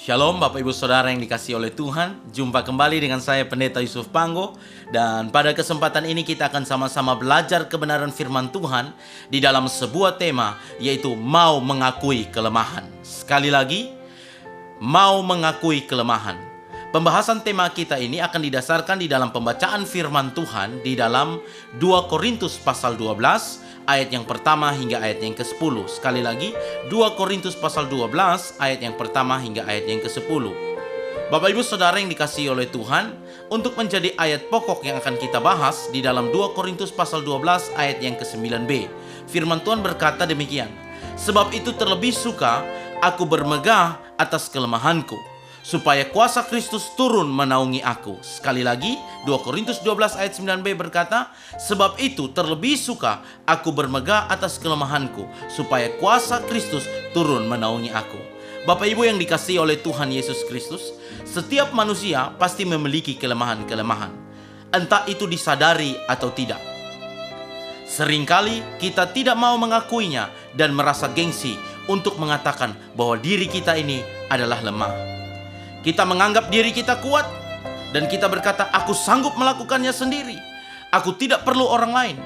Shalom Bapak Ibu Saudara yang dikasihi oleh Tuhan. Jumpa kembali dengan saya Pendeta Yusuf Panggo. Dan pada kesempatan ini kita akan sama-sama belajar kebenaran firman Tuhan di dalam sebuah tema, yaitu mau mengakui kelemahan. Sekali lagi, mau mengakui kelemahan. Pembahasan tema kita ini akan didasarkan di dalam pembacaan firman Tuhan di dalam 2 Korintus pasal 12 ayat yang pertama hingga ayat yang ke-10. Sekali lagi, 2 Korintus pasal 12 ayat yang pertama hingga ayat yang ke-10. Bapak Ibu Saudara yang dikasihi oleh Tuhan, untuk menjadi ayat pokok yang akan kita bahas di dalam 2 Korintus pasal 12 ayat yang ke-9b. Firman Tuhan berkata demikian, "Sebab itu terlebih suka aku bermegah atas kelemahanku, supaya kuasa Kristus turun menaungi aku." Sekali lagi, 2 Korintus 12 ayat 9b berkata, "Sebab itu terlebih suka aku bermegah atas kelemahanku, supaya kuasa Kristus turun menaungi aku." Bapak Ibu yang dikasihi oleh Tuhan Yesus Kristus, setiap manusia pasti memiliki kelemahan-kelemahan, entah itu disadari atau tidak. Seringkali kita tidak mau mengakuinya dan merasa gengsi untuk mengatakan bahwa diri kita ini adalah lemah. Kita menganggap diri kita kuat dan kita berkata, "Aku sanggup melakukannya sendiri. Aku tidak perlu orang lain.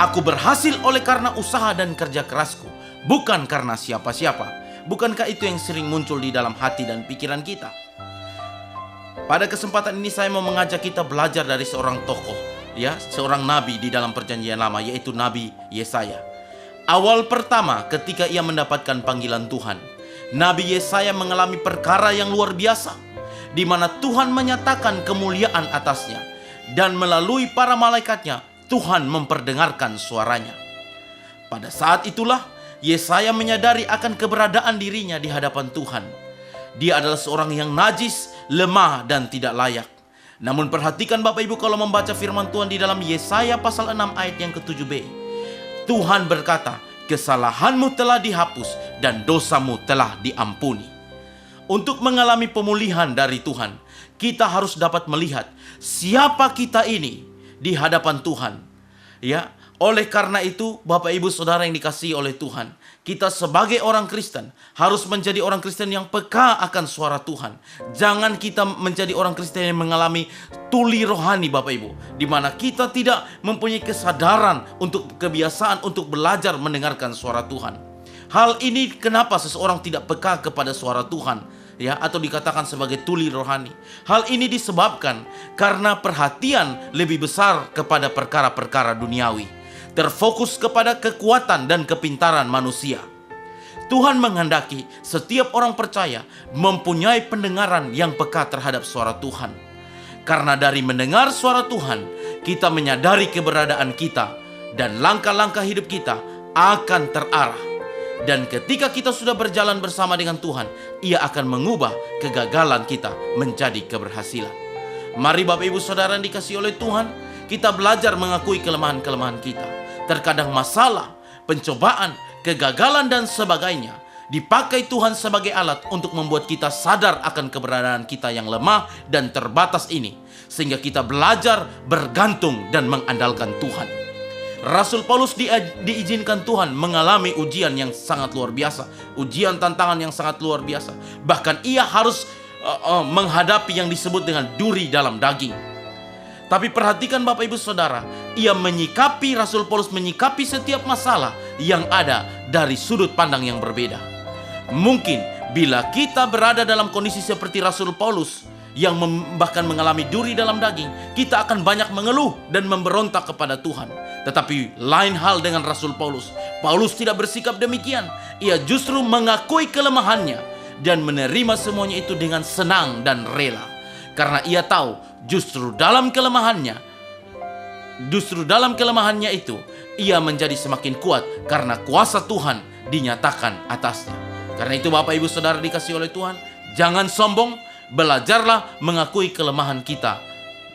Aku berhasil oleh karena usaha dan kerja kerasku, bukan karena siapa-siapa." Bukankah itu yang sering muncul di dalam hati dan pikiran kita? Pada kesempatan ini saya mau mengajak kita belajar dari seorang tokoh, seorang nabi di dalam Perjanjian Lama, yaitu Nabi Yesaya. Awal pertama ketika ia mendapatkan panggilan Tuhan, Nabi Yesaya mengalami perkara yang luar biasa, di mana Tuhan menyatakan kemuliaan atasnya, dan melalui para malaikatnya Tuhan memperdengarkan suaranya. Pada saat itulah Yesaya menyadari akan keberadaan dirinya di hadapan Tuhan. Dia adalah seorang yang najis, lemah, dan tidak layak. Namun perhatikan Bapak Ibu kalau membaca firman Tuhan di dalam Yesaya pasal 6 ayat yang ke-7b. Tuhan berkata, "Kesalahanmu telah dihapus dan dosamu telah diampuni." Untuk mengalami pemulihan dari Tuhan, kita harus dapat melihat siapa kita ini di hadapan Tuhan. Oleh karena itu, Bapak Ibu Saudara yang dikasihi oleh Tuhan, kita sebagai orang Kristen harus menjadi orang Kristen yang peka akan suara Tuhan. Jangan kita menjadi orang Kristen yang mengalami tuli rohani, Bapak Ibu, di mana kita tidak mempunyai kesadaran untuk kebiasaan untuk belajar mendengarkan suara Tuhan. Hal ini kenapa seseorang tidak peka kepada suara Tuhan, atau dikatakan sebagai tuli rohani. Hal ini disebabkan karena perhatian lebih besar kepada perkara-perkara duniawi, terfokus kepada kekuatan dan kepintaran manusia. Tuhan menghendaki setiap orang percaya mempunyai pendengaran yang peka terhadap suara Tuhan. Karena dari mendengar suara Tuhan, kita menyadari keberadaan kita dan langkah-langkah hidup kita akan terarah. Dan ketika kita sudah berjalan bersama dengan Tuhan, Ia akan mengubah kegagalan kita menjadi keberhasilan. Mari Bapak Ibu Saudara yang dikasihi oleh Tuhan, kita belajar mengakui kelemahan-kelemahan kita. Terkadang masalah, pencobaan, kegagalan dan sebagainya dipakai Tuhan sebagai alat untuk membuat kita sadar akan keberadaan kita yang lemah dan terbatas ini, sehingga kita belajar bergantung dan mengandalkan Tuhan. Rasul Paulus diizinkan Tuhan mengalami ujian yang sangat luar biasa, ujian tantangan yang sangat luar biasa. Bahkan ia harus menghadapi yang disebut dengan duri dalam daging. Tapi perhatikan Bapak Ibu Saudara, Rasul Paulus menyikapi setiap masalah yang ada dari sudut pandang yang berbeda. Mungkin bila kita berada dalam kondisi seperti Rasul Paulus yang bahkan mengalami duri dalam daging, kita akan banyak mengeluh dan memberontak kepada Tuhan. Tetapi lain hal dengan Rasul Paulus. Paulus tidak bersikap demikian. Ia justru mengakui kelemahannya dan menerima semuanya itu dengan senang dan rela. Karena ia tahu justru dalam kelemahannya itu ia menjadi semakin kuat karena kuasa Tuhan dinyatakan atasnya. Karena itu Bapak Ibu Saudara dikasihi oleh Tuhan, jangan sombong, belajarlah mengakui kelemahan kita,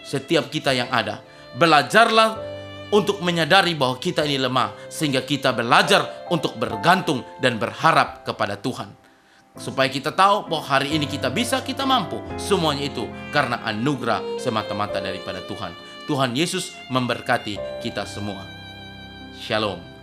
setiap kita yang ada. Belajarlah untuk menyadari bahwa kita ini lemah, sehingga kita belajar untuk bergantung dan berharap kepada Tuhan. Supaya kita tahu bahwa hari ini kita bisa, kita mampu. Semuanya itu karena anugerah semata-mata daripada Tuhan. Tuhan Yesus memberkati kita semua. Shalom.